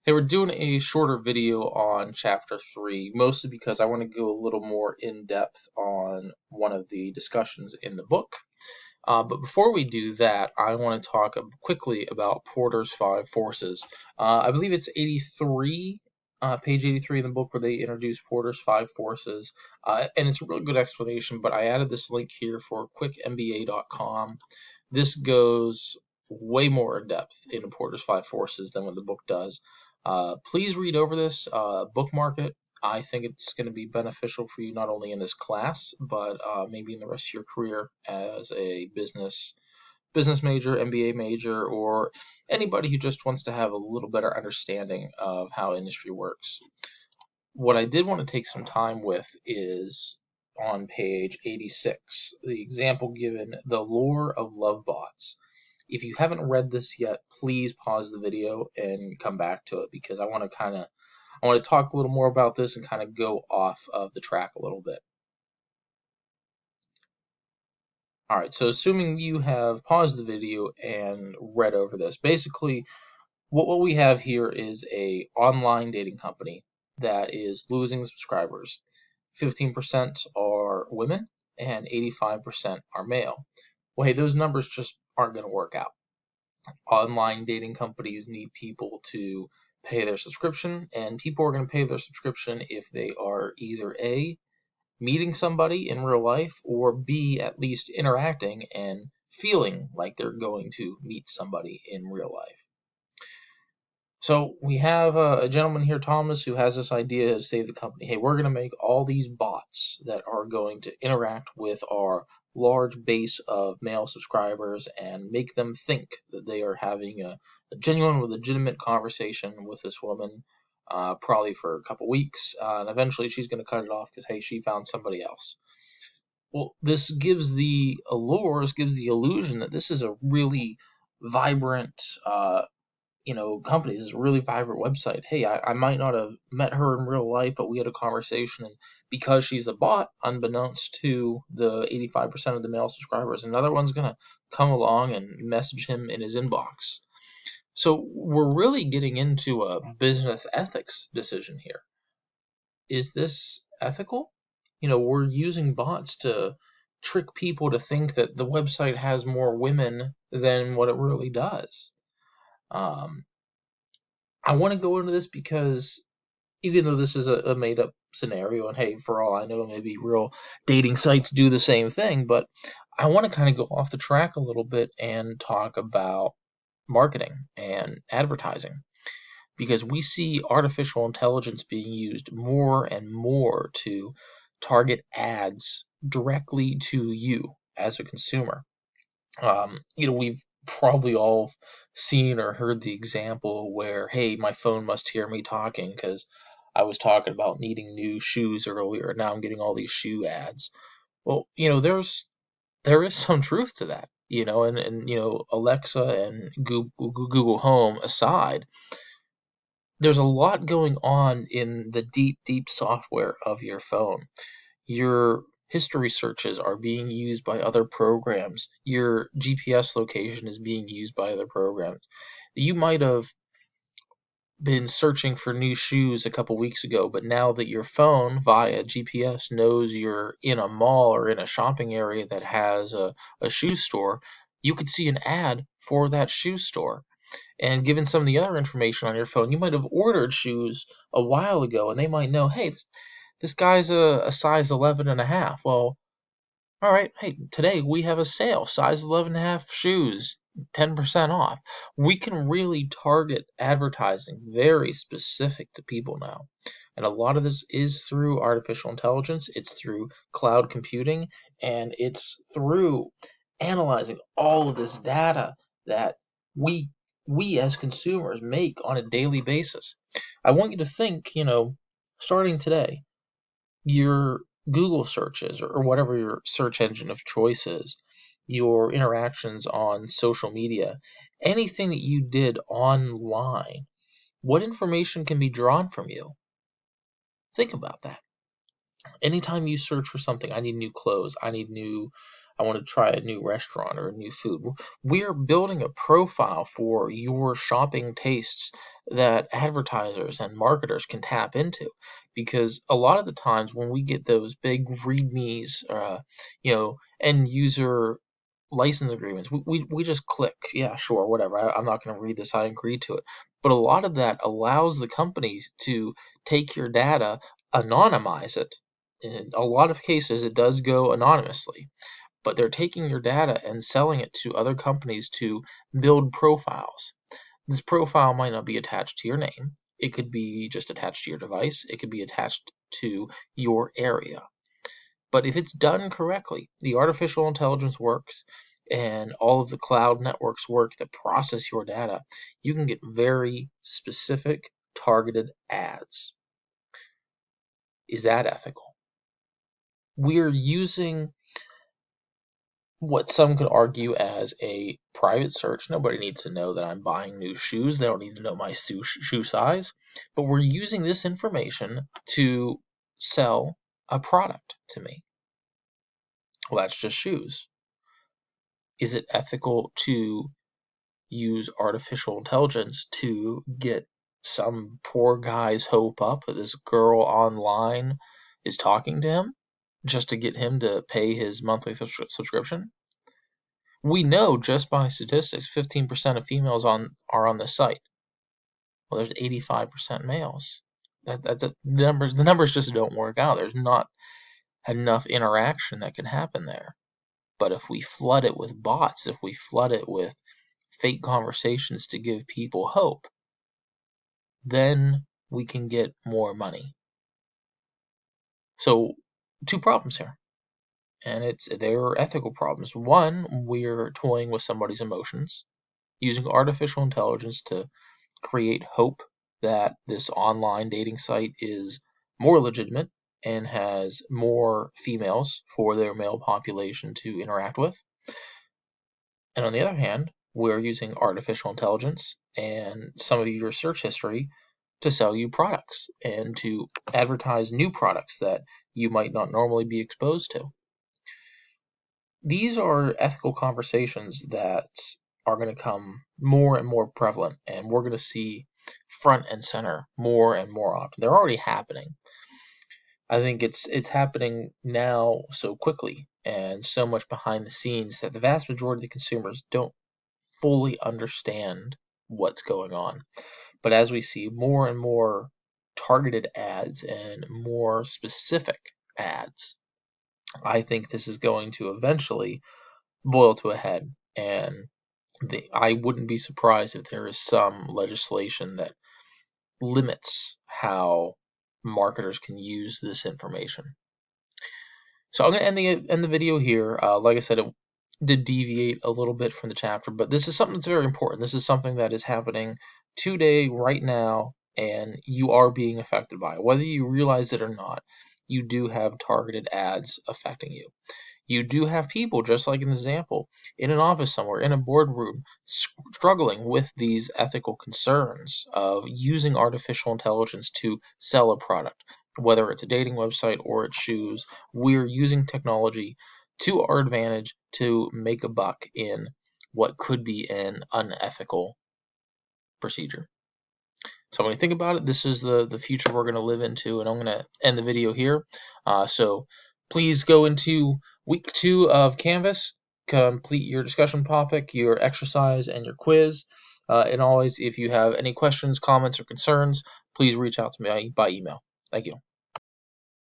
Hey, we're doing a shorter video on chapter 3, mostly because I want to go a little more in depth on one of the discussions in the book. But before we do that, I want to talk quickly about Porter's Five Forces. I believe it's 83, page 83 in the book, where they introduce Porter's Five Forces. And it's a really good explanation, but I added this link here for quickmba.com. This goes way more in depth into Porter's Five Forces than what the book does. Please read over this, bookmark it. I think it's going to be beneficial for you not only in this class, but maybe in the rest of your career as a business major, MBA major, or anybody who just wants to have a little better understanding of how industry works. What I did want to take some time with is on page 86, the example given, the lore of love bots. If you haven't read this yet, please pause the video and come back to it because I want to talk a little more about this and kind of go off of the track a little bit. All right, so assuming you have paused the video and read over this, basically what we have here is a online dating company that is losing subscribers. 15% are women and 85% are male. Well, hey, those numbers just aren't going to work out. Online dating companies need people to pay their subscription, and people are going to pay their subscription if they are either A, meeting somebody in real life, or B, at least interacting and feeling like they're going to meet somebody in real life. So we have a gentleman here, Thomas, who has this idea to save the company. Hey, we're going to make all these bots that are going to interact with our large base of male subscribers and make them think that they are having a genuine, legitimate conversation with this woman, probably for a couple weeks, and eventually she's going to cut it off because, hey, she found somebody else. Well, this gives the allure, this gives the illusion that this is a really vibrant companies. It's a really vibrant website. Hey, I might not have met her in real life, but we had a conversation, and because she's a bot, unbeknownst to the 85% of the male subscribers, another one's gonna come along and message him in his inbox. So we're really getting into a business ethics decision here. Is this ethical? We're using bots to trick people to think that the website has more women than what it really does. Um, I want to go into this because even though this is a made up scenario, and hey, for all I know, maybe real dating sites do the same thing, but I want to kind of go off the track a little bit and talk about marketing and advertising because we see artificial intelligence being used more and more to target ads directly to you as a consumer. We've probably all seen or heard the example where, hey, my phone must hear me talking because I was talking about needing new shoes earlier, and now I'm getting all these shoe ads. Well, there is some truth to that, and Alexa and Google Home aside, there's a lot going on in the deep, deep software of your phone. Your history searches are being used by other programs. Your GPS location is being used by other programs. You might have been searching for new shoes a couple weeks ago, but now that your phone via GPS knows you're in a mall or in a shopping area that has a shoe store, you could see an ad for that shoe store. And given some of the other information on your phone, you might have ordered shoes a while ago and they might know, hey, this guy's a size 11 and a half. Well, all right, hey, today we have a sale, size 11 and a half shoes, 10% off. We can really target advertising very specific to people now. And a lot of this is through artificial intelligence, it's through cloud computing, and it's through analyzing all of this data that we we as consumers make on a daily basis. I want you to think, starting today, your Google searches or whatever your search engine of choice is, your interactions on social media, anything that you did online, what information can be drawn from you? Think about that. Anytime you search for something, I need new clothes, I need new I want to try a new restaurant or a new food. We're building a profile for your shopping tastes that advertisers and marketers can tap into, because a lot of the times when we get those big readmes, end user license agreements, we just click, yeah, sure, whatever. I'm not going to read this. I agree to it. But a lot of that allows the companies to take your data, anonymize it. In a lot of cases, it does go anonymously, but they're taking your data and selling it to other companies to build profiles. This profile might not be attached to your name. It could be just attached to your device. It could be attached to your area. But if it's done correctly, the artificial intelligence works and all of the cloud networks work that process your data, you can get very specific, targeted ads. Is that ethical? We're using what some could argue as a private search. Nobody needs to know that I'm buying new shoes. They don't need to know my shoe size. But we're using this information to sell a product to me. Well, that's just shoes. Is it ethical to use artificial intelligence to get some poor guy's hope up that this girl online is talking to him just to get him to pay his monthly subscription? We know just by statistics 15% of females are on the site. Well, there's 85% males. The numbers just don't work out. There's not enough interaction that can happen there. But if we flood it with bots, if we flood it with fake conversations to give people hope, then we can get more money. So, two problems here. And they're ethical problems. One, we're toying with somebody's emotions, using artificial intelligence to create hope that this online dating site is more legitimate and has more females for their male population to interact with. And on the other hand, we're using artificial intelligence and some of your search history to sell you products and to advertise new products that you might not normally be exposed to. These are ethical conversations that are going to come more and more prevalent, and we're going to see front and center more and more often. They're already happening. I think it's happening now so quickly and so much behind the scenes that the vast majority of the consumers don't fully understand what's going on. But as we see more and more targeted ads and more specific ads, I think this is going to eventually boil to a head, and I wouldn't be surprised if there is some legislation that limits how marketers can use this information. So I'm going to end the video here. Like I said, it did deviate a little bit from the chapter, but this is something that's very important. This is something that is happening today, right now, and you are being affected by it. Whether you realize it or not, you do have targeted ads affecting you. You do have people, just like in the example, in an office somewhere, in a boardroom, struggling with these ethical concerns of using artificial intelligence to sell a product. Whether it's a dating website or it's shoes, we're using technology to our advantage to make a buck in what could be an unethical procedure. So when you think about it, this is the future we're going to live into, and I'm going to end the video here. So please go into week 2 of Canvas, complete your discussion topic, your exercise, and your quiz. And always, if you have any questions, comments, or concerns, please reach out to me by email. Thank you.